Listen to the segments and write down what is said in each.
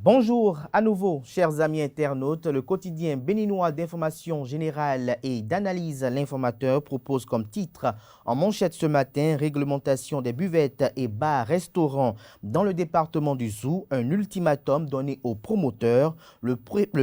Bonjour à nouveau, chers amis internautes. Le quotidien béninois d'information générale et d'analyse L'Informateur propose comme titre en manchette ce matin: réglementation des buvettes et bars-restaurants dans le département du Zou, un ultimatum donné aux promoteurs. Le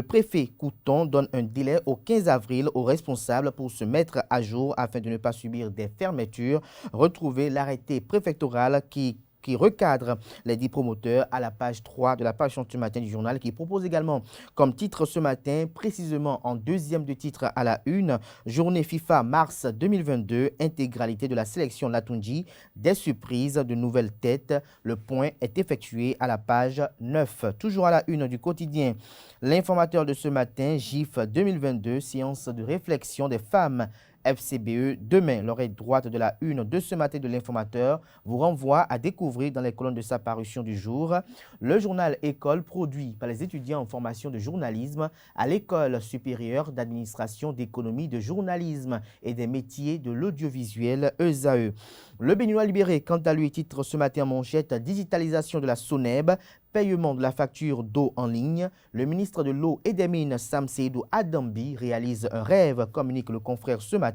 préfet Couton donne un délai au 15 avril aux responsables pour se mettre à jour afin de ne pas subir des fermetures. Retrouvez l'arrêté préfectoral qui recadre les 10 promoteurs à la page 3 de la page ce matin du journal, qui propose également comme titre ce matin, précisément en deuxième de titre à la une: journée FIFA mars 2022, intégralité de la sélection Latunji, des surprises, de nouvelles têtes. Le point est effectué à la page 9. Toujours à la une du quotidien L'Informateur de ce matin, GIF 2022, séance de réflexion des femmes FCBE. Demain, l'oreille droite de la une de ce matin de l'Informateur vous renvoie à découvrir dans les colonnes de sa parution du jour le journal École, produit par les étudiants en formation de journalisme à l'École supérieure d'administration, d'économie, de journalisme et des métiers de l'audiovisuel ESAE. Le Béninois Libéré, quant à lui, titre ce matin en manchette: digitalisation de la SONEB, paiement de la facture d'eau en ligne. Le ministre de l'Eau et des Mines, Sam Seydou Adambi, réalise un rêve, communique le confrère ce matin.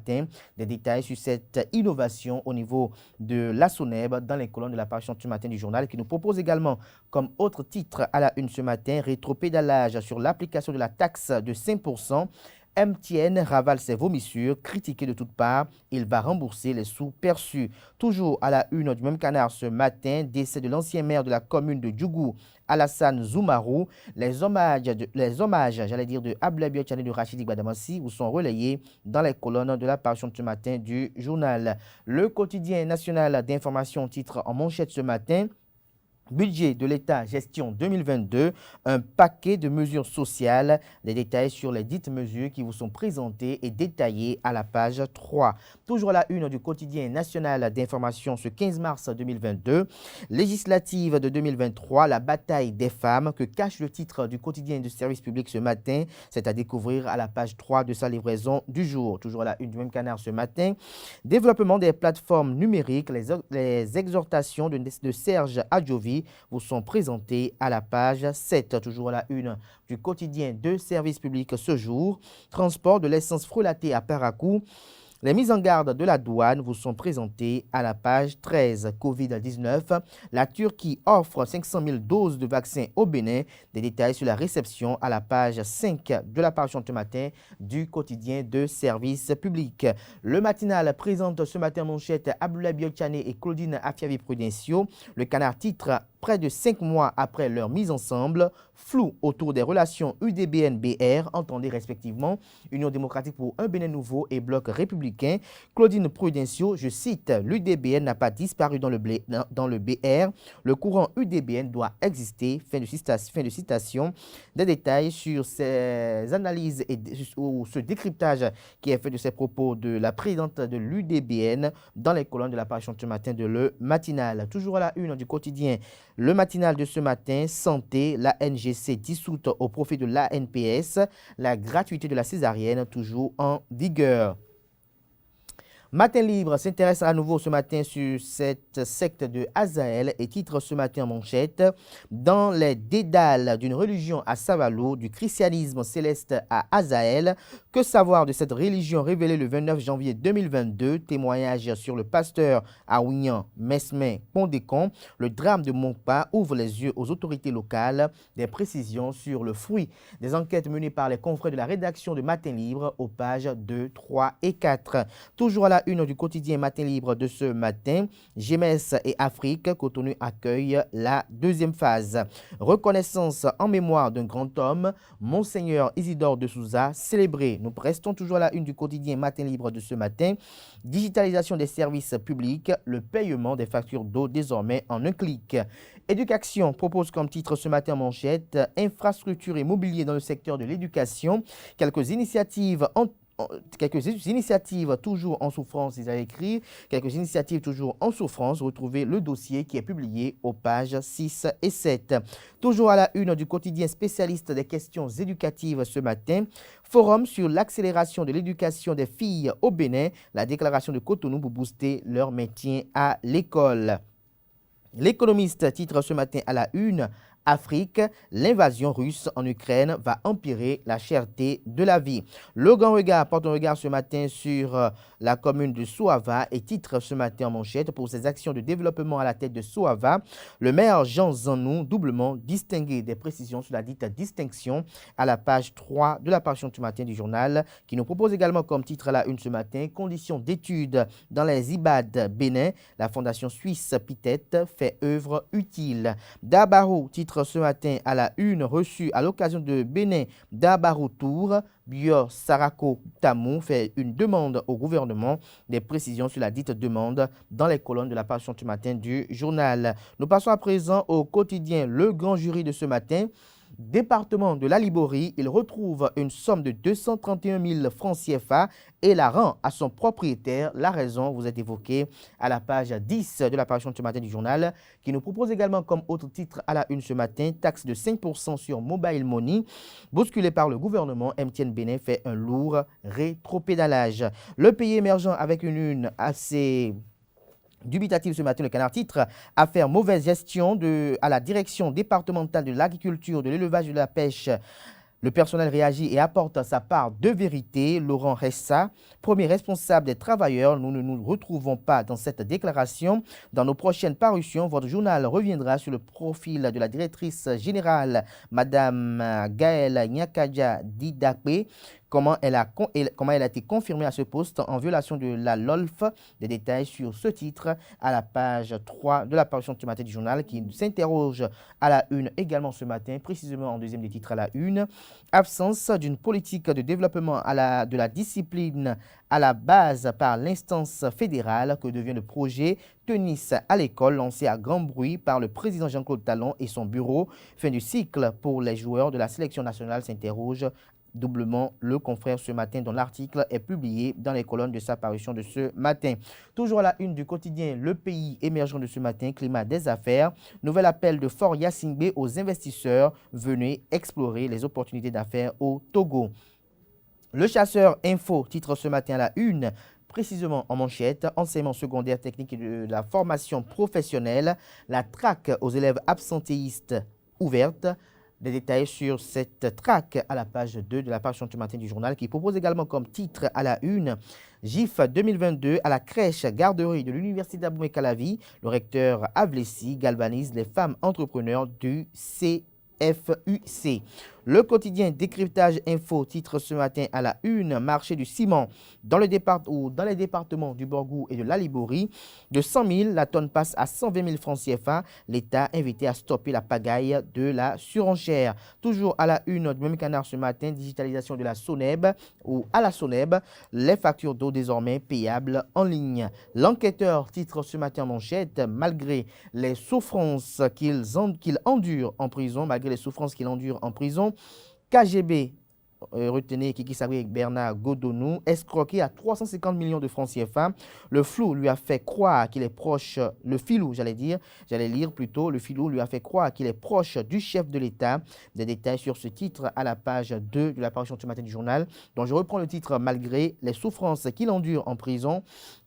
Des détails sur cette innovation au niveau de la SONEB dans les colonnes de la page ce matin du journal, qui nous propose également comme autre titre à la une ce matin: rétropédalage sur l'application de la taxe de 5%. MTN ravale ses vomissures, critiqué de toutes parts, il va rembourser les sous perçus. Toujours à la une du même canard ce matin, décès de l'ancien maire de la commune de Djougou, Alassane Zoumarou. Les hommages, de Abdoulaye Biotchane et de Rachidi Gbadamassi vous sont relayés dans les colonnes de la page ce matin du journal. Le quotidien national d'information titre en manchette ce matin: budget de l'État, gestion 2022, un paquet de mesures sociales. Les détails sur les dites mesures qui vous sont présentées et détaillées à la page 3. Toujours à la une du quotidien national d'information ce 15 mars 2022, législative de 2023, la bataille des femmes, que cache le titre du quotidien du service public ce matin. C'est à découvrir à la page 3 de sa livraison du jour. Toujours à la une du même canard ce matin, développement des plateformes numériques, les exhortations de Serge Adjovi vous sont présentés à la page 7. Toujours à la une du quotidien de service public ce jour, transport de l'essence frelatée à Parakou. Les mises en garde de la douane vous sont présentées à la page 13. Covid-19, la Turquie offre 500 000 doses de vaccins au Bénin. Des détails sur la réception à la page 5 de la page ce matin du quotidien de service public. Le matinal présente ce matin manchette: Abdoulaye Biotchane et Claudine Afiavi-Prudencio. Le canard titre: près de 5 mois après leur mise ensemble, flou autour des relations UDBN-BR, entendez respectivement Union démocratique pour un Bénin nouveau et Bloc républicain. Claudine Prudencio, je cite: l'UDBN n'a pas disparu dans le BR, le courant UDBN doit exister, fin de citation. Des détails sur ces analyses ou ce décryptage qui est fait de ces propos de la présidente de l'UDBN dans les colonnes de la page ce matin de Le Matinal. Toujours à la une du quotidien Le Matinal de ce matin, santé, la NGC dissoute au profit de l'ANPS, la gratuité de la césarienne toujours en vigueur. Matin Libre s'intéresse à nouveau ce matin sur cette secte de Azaël et titre ce matin en manchette: dans les dédales d'une religion à Savalo, du christianisme céleste à Azaël. Que savoir de cette religion révélée le 29 janvier 2022? Témoignage sur le pasteur à Ouignan, Mesmin, Pont-des-Cons. Le drame de Montpa ouvre les yeux aux autorités locales. Des précisions sur le fruit des enquêtes menées par les confrères de la rédaction de Matin Libre aux pages 2, 3 et 4. Toujours à la une du quotidien Matin Libre de ce matin, GMS et Afrique, Cotonou accueille la deuxième phase. Reconnaissance en mémoire d'un grand homme, Monseigneur Isidore de Souza, célébré. Nous restons toujours à la une du quotidien Matin Libre de ce matin. Digitalisation des services publics, le paiement des factures d'eau désormais en un clic. Éducation propose comme titre ce matin en manchette: infrastructure et mobilier dans le secteur de l'éducation. Quelques initiatives toujours en souffrance, ils avaient écrit, quelques initiatives toujours en souffrance. Retrouvez le dossier qui est publié aux pages 6 et 7. Toujours à la une du quotidien spécialiste des questions éducatives ce matin, forum sur l'accélération de l'éducation des filles au Bénin, la déclaration de Cotonou pour booster leur maintien à l'école. L'économiste titre ce matin à la une: Afrique, l'invasion russe en Ukraine va empirer la cherté de la vie. Le Grand Regard porte un regard ce matin sur la commune de Soava et titre ce matin en manchette pour ses actions de développement à la tête de Soava. Le maire Jean Zanou, doublement distingué. Des précisions sur la dite distinction à la page 3 de la parution ce matin du journal qui nous propose également comme titre à la une ce matin conditions d'études dans les IBAD Bénin. La fondation suisse Pitette fait œuvre utile. Dabarou titre ce matin à la une reçue à l'occasion de Bénin Dabarou Tour. Bior Sarako Tamou fait une demande au gouvernement. Des précisions sur la dite demande dans les colonnes de la parution ce matin du journal. Nous passons à présent au quotidien Le Grand Jury de ce matin. Département de la Liborie, il retrouve une somme de 231 000 francs CFA et la rend à son propriétaire. La raison vous est évoquée à la page 10 de la parution de ce matin du journal qui nous propose également comme autre titre à la une ce matin, taxe de 5% sur mobile money. Bousculé par le gouvernement, MTN Bénin fait un lourd rétropédalage. Le pays émergent avec une une assez dubitatif ce matin, le Canard titre affaire mauvaise gestion à la direction départementale de l'agriculture, de l'élevage et de la pêche. Le personnel réagit et apporte sa part de vérité. Laurent Ressa, premier responsable des travailleurs, nous ne nous retrouvons pas dans cette déclaration. Dans nos prochaines parutions, votre journal reviendra sur le profil de la directrice générale, Madame Gaëlle Nyakaja Didapé. Comment elle a été confirmée à ce poste en violation de la LOLF. Des détails sur ce titre à la page 3 de la parution de ce matin du journal qui s'interroge à la une également ce matin, précisément en deuxième des titres à la une. Absence d'une politique de développement de la discipline à la base par l'instance fédérale que devient le projet Tennis à l'école lancé à grand bruit par le président Jean-Claude Talon et son bureau. Fin du cycle pour les joueurs de la sélection nationale s'interroge doublement le confrère ce matin dont l'article est publié dans les colonnes de sa parution de ce matin. Toujours à la une du quotidien Le Pays émergent de ce matin, climat des affaires. Nouvel appel de Fort Yassingbe aux investisseurs. Venez explorer les opportunités d'affaires au Togo. Le Chasseur Info titre ce matin à la une, précisément en manchette, enseignement secondaire technique et de la formation professionnelle, la traque aux élèves absentéistes ouverte. Des détails sur cette traque à la page 2 de la parution du matin du journal qui propose également comme titre à la une GIF 2022 à la crèche garderie de l'université d'Abomey-Calavi. Le recteur Avlessi galvanise les femmes entrepreneurs du CFUC. Le quotidien Décryptage Info titre ce matin à la une, marché du ciment dans les départements du Borgou et de la Liborie. De 100 000, la tonne passe à 120 000 francs CFA. L'État invité à stopper la pagaille de la surenchère. Toujours à la une du même Canard ce matin, digitalisation de la SONEB ou à la SONEB, les factures d'eau désormais payables en ligne. L'enquêteur titre ce matin en manchette, malgré les souffrances qu'il endure en prison, KGB, retenez Kiki Sabri et Bernard Godonou, escroqué à 350 millions de francs CFA. Le filou lui a fait croire qu'il est proche du chef de l'État. Des détails sur ce titre à la page 2 de la parution ce matin du journal, dont je reprends le titre malgré les souffrances qu'il endure en prison.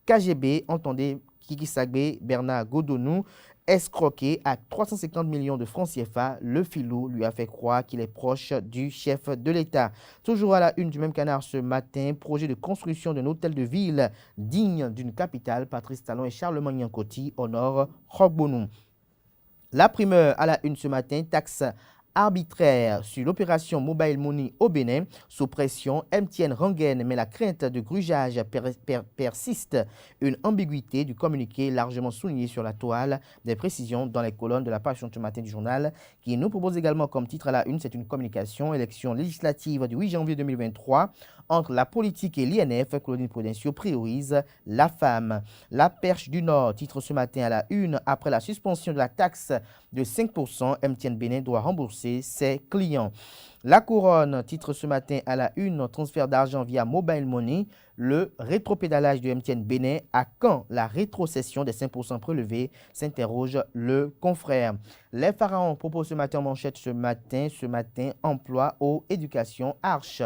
KGB, entendez Kiki Sabri, Bernard Godonou, escroqué à 350 millions de francs CFA, le filou lui a fait croire qu'il est proche du chef de l'État. Toujours à la une du même Canard ce matin, projet de construction d'un hôtel de ville digne d'une capitale. Patrice Talon et Charlemagne Nyankoti honorent Rogbounou. La primeur à la une ce matin, taxe arbitraire sur l'opération Mobile Money au Bénin. Sous pression, MTN rengaine, mais la crainte de grugeage persiste. Une ambiguïté du communiqué largement soulignée sur la toile. Des précisions dans les colonnes de la page ce matin du journal qui nous propose également comme titre à la une, c'est une communication, élection législative du 8 janvier 2023 entre la politique et l'INF. Claudine Prudencio priorise la femme. La Perche du Nord titre ce matin à la une, après la suspension de la taxe de 5%, MTN Bénin doit rembourser ses clients. La Couronne titre ce matin à la une, transfert d'argent via Mobile Money, le rétropédalage de MTN Bénin, à quand la rétrocession des 5% prélevés, s'interroge le confrère. Les pharaons proposent ce matin en manchette ce matin, emploi, eau, éducation, arche.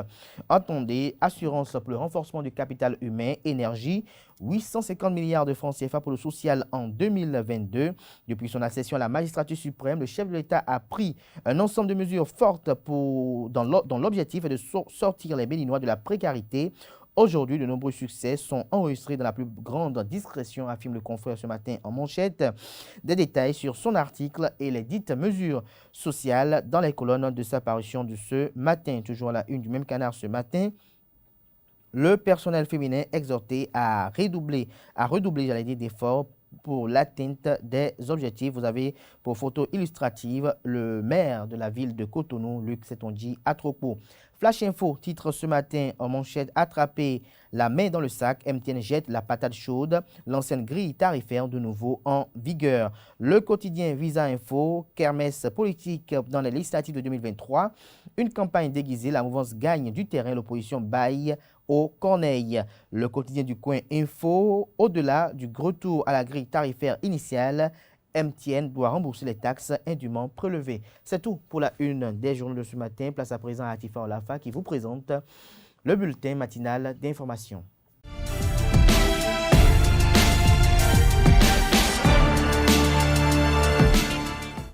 Attendez, assurance pour le renforcement du capital humain, énergie. 850 milliards de francs CFA pour le social en 2022. Depuis son accession à la magistrature suprême, le chef de l'État a pris un ensemble de mesures fortes dont l'objectif est de sortir les Béninois de la précarité. Aujourd'hui, de nombreux succès sont enregistrés dans la plus grande discrétion, affirme le confrère ce matin en manchette. Des détails sur son article et les dites mesures sociales dans les colonnes de sa parution de ce matin. Toujours à la une du même canard ce matin. Le personnel féminin exhorté à redoubler, j'allais dire, d'efforts pour l'atteinte des objectifs. Vous avez pour photo illustrative le maire de la ville de Cotonou, Luc Setonji Atropo. Flash Info, titre ce matin en manchette, attraper la main dans le sac, MTN jette la patate chaude, l'ancienne grille tarifaire de nouveau en vigueur. Le quotidien Visa Info, kermesse politique dans les législatives de 2023, une campagne déguisée, la mouvance gagne du terrain, l'opposition baille au Corneille. Le quotidien du coin Info, au-delà du retour à la grille tarifaire initiale, MTN doit rembourser les taxes indûment prélevées. C'est tout pour la une des journaux de ce matin. Place à présent à Atifa Olafa qui vous présente le bulletin matinal d'information.